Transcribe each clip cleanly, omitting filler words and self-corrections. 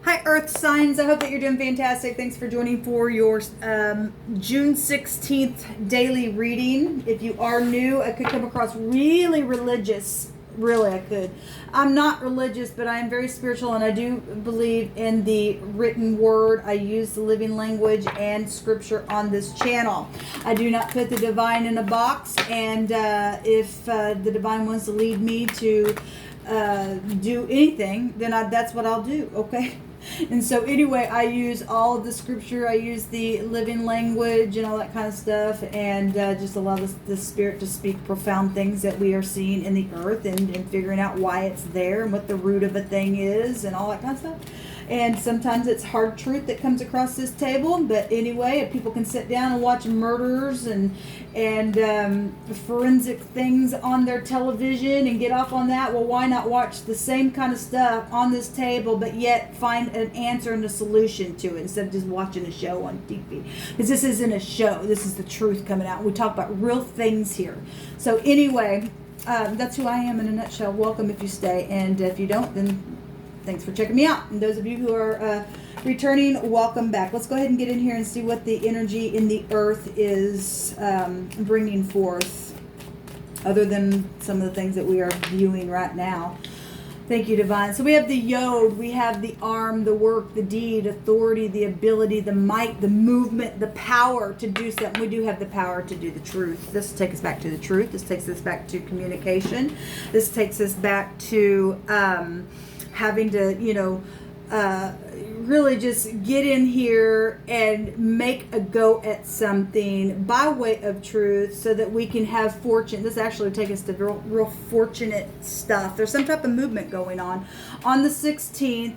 Hi, Earth signs. I hope that you're doing fantastic. Thanks for joining for your June 16th daily reading. If you are new, I could come across really religious. Really, I could. I'm not religious, but I am very spiritual, and I do believe in the written word. I use the living language and scripture on this channel. I do not put the divine in a box, and if the divine wants to lead me to do anything, then that's what I'll do, okay? And so anyway, I use all of the scripture, I use the living language and all that kind of stuff, and just allow the spirit to speak profound things that we are seeing in the earth, and figuring out why it's there and what the root of a thing is and all that kind of stuff. And sometimes it's hard truth that comes across this table, but anyway, if people can sit down and watch murders and forensic things on their television and get off on that, well, why not watch the same kind of stuff on this table, but yet find an answer and a solution to it instead of just watching a show on TV? Because this isn't a show. This is the truth coming out. We talk about real things here. So anyway, that's who I am in a nutshell. Welcome if you stay, and if you don't, then thanks for checking me out. And those of you who are returning, welcome back. Let's go ahead and get in here and see what the energy in the earth is bringing forth, other than some of the things that we are viewing right now. Thank you, Divine. So we have the yod, we have the arm, the work, the deed, authority, the ability, the might, the movement, the power to do something. We do have the power to do the truth. This takes us back to the truth. This takes us back to communication. This takes us back to having to, really just get in here and make a go at something by way of truth so that we can have fortune. This actually would take us to real fortunate stuff. There's some type of movement going on the 16th.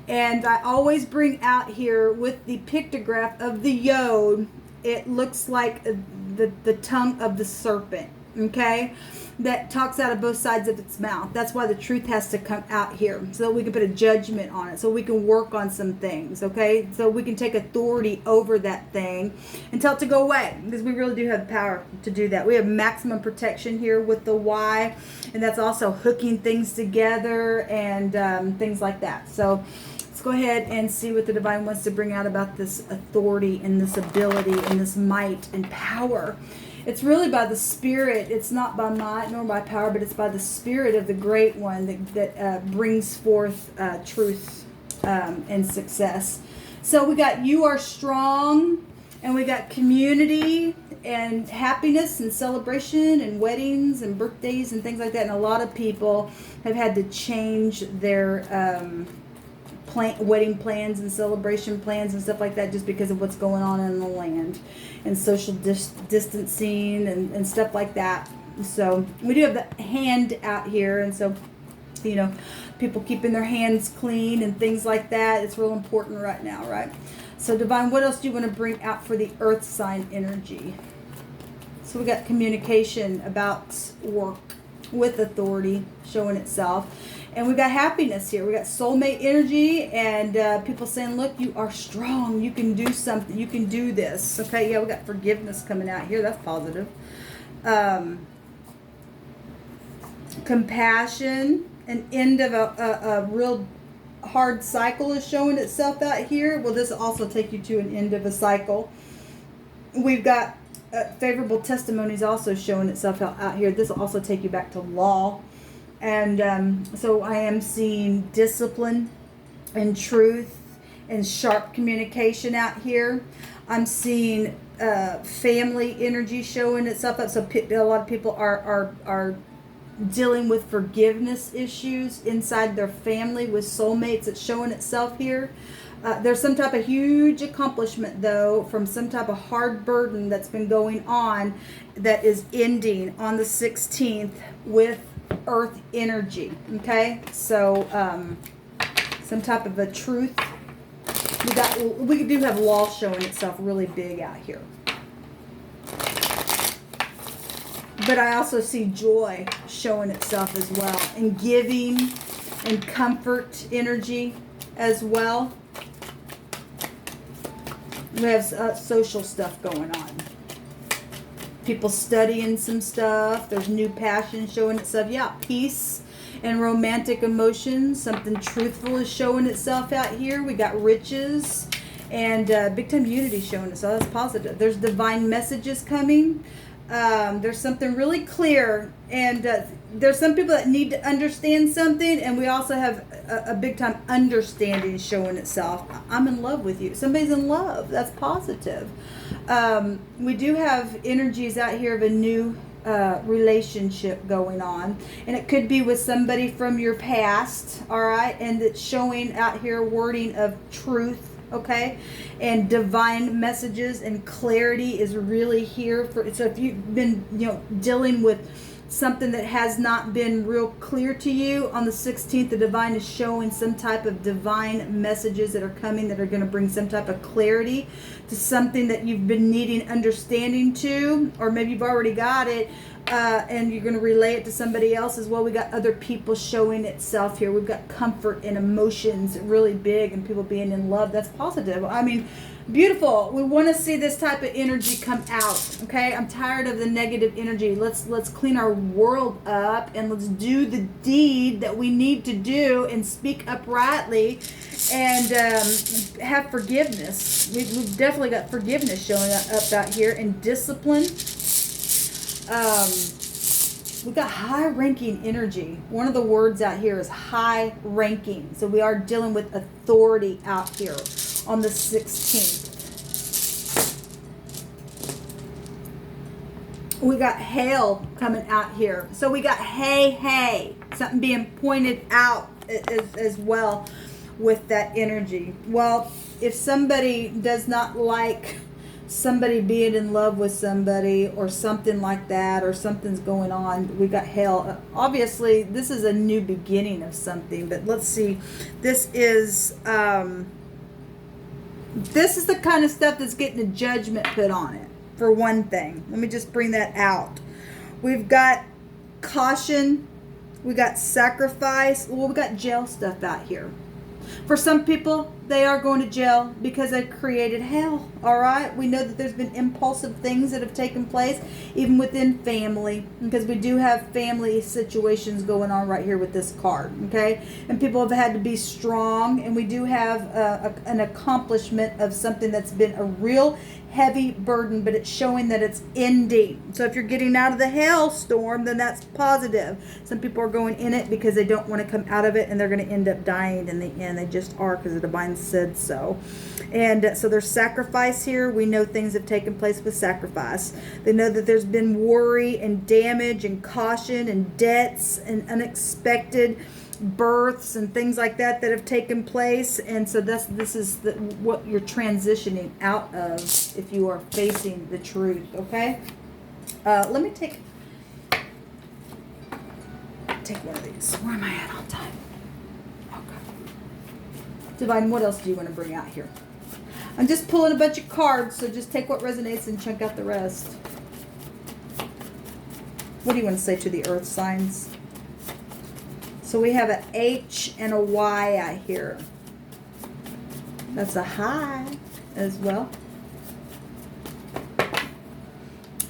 And I always bring out here with the pictograph of the yod, it looks like the tongue of the serpent, okay? That talks out of both sides of its mouth. That's why the truth has to come out here, so that we can put a judgment on it, so we can work on some things, okay? So we can take authority over that thing and tell it to go away, because we really do have the power to do that. We have maximum protection here with the Y, and that's also hooking things together and things like that. So let's go ahead and see what the divine wants to bring out about this authority and this ability and this might and power. It's really by the Spirit. It's not by might nor by power, but it's by the Spirit of the Great One that brings forth truth and success. So we got you are strong, and we got community and happiness and celebration and weddings and birthdays and things like that. And a lot of people have had to change their wedding plans and celebration plans and stuff like that, just because of what's going on in the land and social distancing and stuff like that. So we do have the hand out here, and so people keeping their hands clean and things like that. It's real important right now, right? So Divine, what else do you want to bring out for the earth sign energy? So we got communication about work with authority showing itself. And we got happiness here. We got soulmate energy, and people saying, look, you are strong. You can do something. You can do this. Okay, yeah, we got forgiveness coming out here. That's positive. Compassion. An end of a real hard cycle is showing itself out here. Well, this will also take you to an end of a cycle. We've got favorable testimonies also showing itself out here. This will also take you back to law. And so I am seeing discipline and truth and sharp communication out here. I'm seeing family energy showing itself up. So a lot of people are dealing with forgiveness issues inside their family with soulmates. It's showing itself here. There's some type of huge accomplishment, though, from some type of hard burden that's been going on that is ending on the 16th with earth energy. Okay, so some type of a truth. We do have law showing itself really big out here, but I also see joy showing itself as well, and giving and comfort energy as well. We have social stuff going on. People studying some stuff. There's new passion showing itself. Yeah, peace and romantic emotions. Something truthful is showing itself out here. We got riches and big time unity showing us. So that's positive. There's divine messages coming. There's something really clear, and there's some people that need to understand something, and we also have a big time understanding showing itself. I'm in love with you. Somebody's in love. That's positive. We do have energies out here of a new relationship going on, and it could be with somebody from your past, all right, and it's showing out here wording of truth, okay, and divine messages and clarity is really here for. So if you've been dealing with something that has not been real clear to you, on the 16th the divine is showing some type of divine messages that are coming that are going to bring some type of clarity to something that you've been needing understanding to, or maybe you've already got it and you're going to relay it to somebody else as well. We got other people showing itself here. We've got comfort and emotions really big, and people being in love. That's positive. I mean, beautiful. We want to see this type of energy come out. Okay, I'm tired of the negative energy. Let's clean our world up, and let's do the deed that we need to do and speak uprightly and have forgiveness. We've definitely got forgiveness showing up out here, and discipline. We've got high-ranking energy. One of the words out here is high-ranking. So we are dealing with authority out here on the 16th. We got hail coming out here. So we got hey, something being pointed out as well with that energy. Well, if somebody does not like somebody being in love with somebody or something like that, or something's going on, we got hell. Obviously this is a new beginning of something, but let's see. This is the kind of stuff that's getting a judgment put on it, for one thing. Let me just bring that out. We've got caution, we got sacrifice. Well, we got jail stuff out here. For some people, they are going to jail because they've created hell, all right? We know that there's been impulsive things that have taken place, even within family, because we do have family situations going on right here with this card, okay? And people have had to be strong, and we do have an accomplishment of something that's been a real heavy burden, but it's showing that it's ending. So if you're getting out of the hailstorm, then that's positive. Some people are going in it because they don't want to come out of it, and they're going to end up dying in the end. They just are, because the divine said so. And so there's sacrifice here. We know things have taken place with sacrifice. They know that there's been worry and damage and caution and debts and unexpected births and things like that have taken place. And so this is what you're transitioning out of if you are facing the truth. Okay, let me take one of these. Where am I at on time? Okay, Divine, what else do you want to bring out here? I'm just pulling a bunch of cards, so just take what resonates and chunk out the rest. What do you want to say to the earth signs? So we have an H and a Y out here. That's a high as well.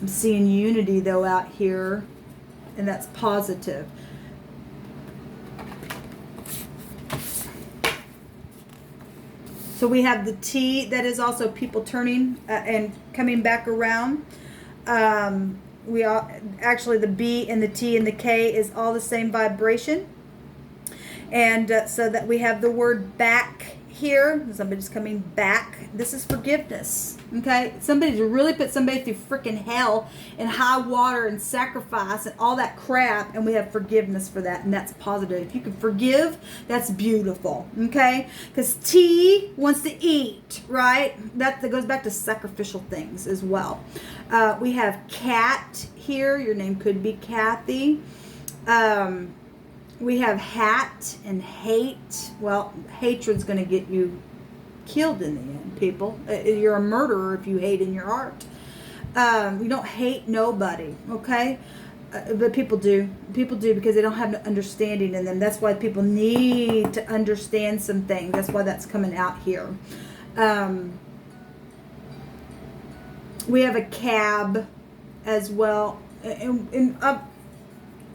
I'm seeing unity though out here, and that's positive. So we have the T, that is also people turning and coming back around. We all, actually the B and the T and the K is all the same vibration. And so that we have the word back here. Somebody's coming back. This is forgiveness. Okay? Somebody's really put somebody through freaking hell and high water and sacrifice and all that crap, and we have forgiveness for that, and that's positive. If you can forgive, that's beautiful. Okay? Because T wants to eat, right? That goes back to sacrificial things as well. We have cat here. Your name could be Kathy. We have hat and hate. Well, hatred's going to get you killed in the end, people. You're a murderer if you hate in your heart. You don't hate nobody, okay? But people do. People do, because they don't have no understanding in them. That's why people need to understand some things. That's why that's coming out here. We have a cab as well. And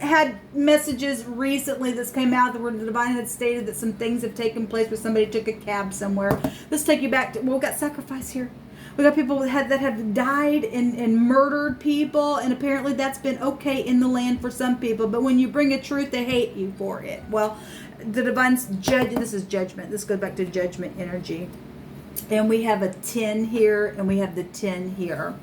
had messages recently that's came out where the divine had stated that some things have taken place where somebody took a cab somewhere. Let's take you back to, well, we got sacrifice here. We got people that have died and murdered people, and apparently that's been okay in the land for some people. But when you bring a truth, they hate you for it. Well, the divine's this is judgment. This goes back to judgment energy. And we have a 10 here, and we have the 10 here.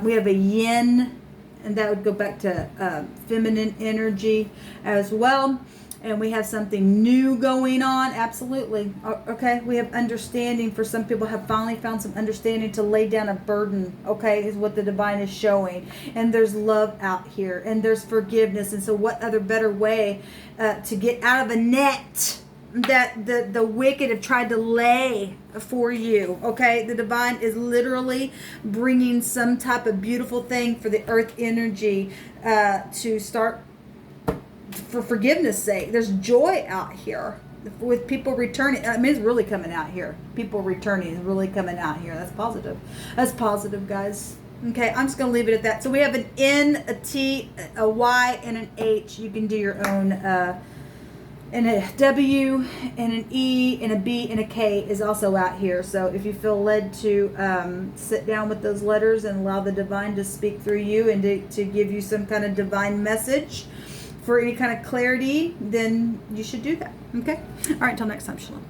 We have a yin, and that would go back to feminine energy as well. And we have something new going on. Absolutely. Okay. We have understanding. For some people have finally found some understanding to lay down a burden. Okay. Is what the divine is showing. And there's love out here. And there's forgiveness. And so what other better way to get out of a net that the wicked have tried to lay for you. Okay. The divine is literally bringing some type of beautiful thing for the earth energy to start, for forgiveness sake. There's joy out here with people returning. I mean, it's really coming out here. People returning is really coming out here. That's positive. That's positive, guys. Okay, I'm just going to leave it at that. So we have an N, a T, a Y, and an H. You can do your own. And a W, and an E, and a B, and a K is also out here. So if you feel led to sit down with those letters and allow the divine to speak through you and to give you some kind of divine message for any kind of clarity, then you should do that. Okay? All right, until next time. Shalom.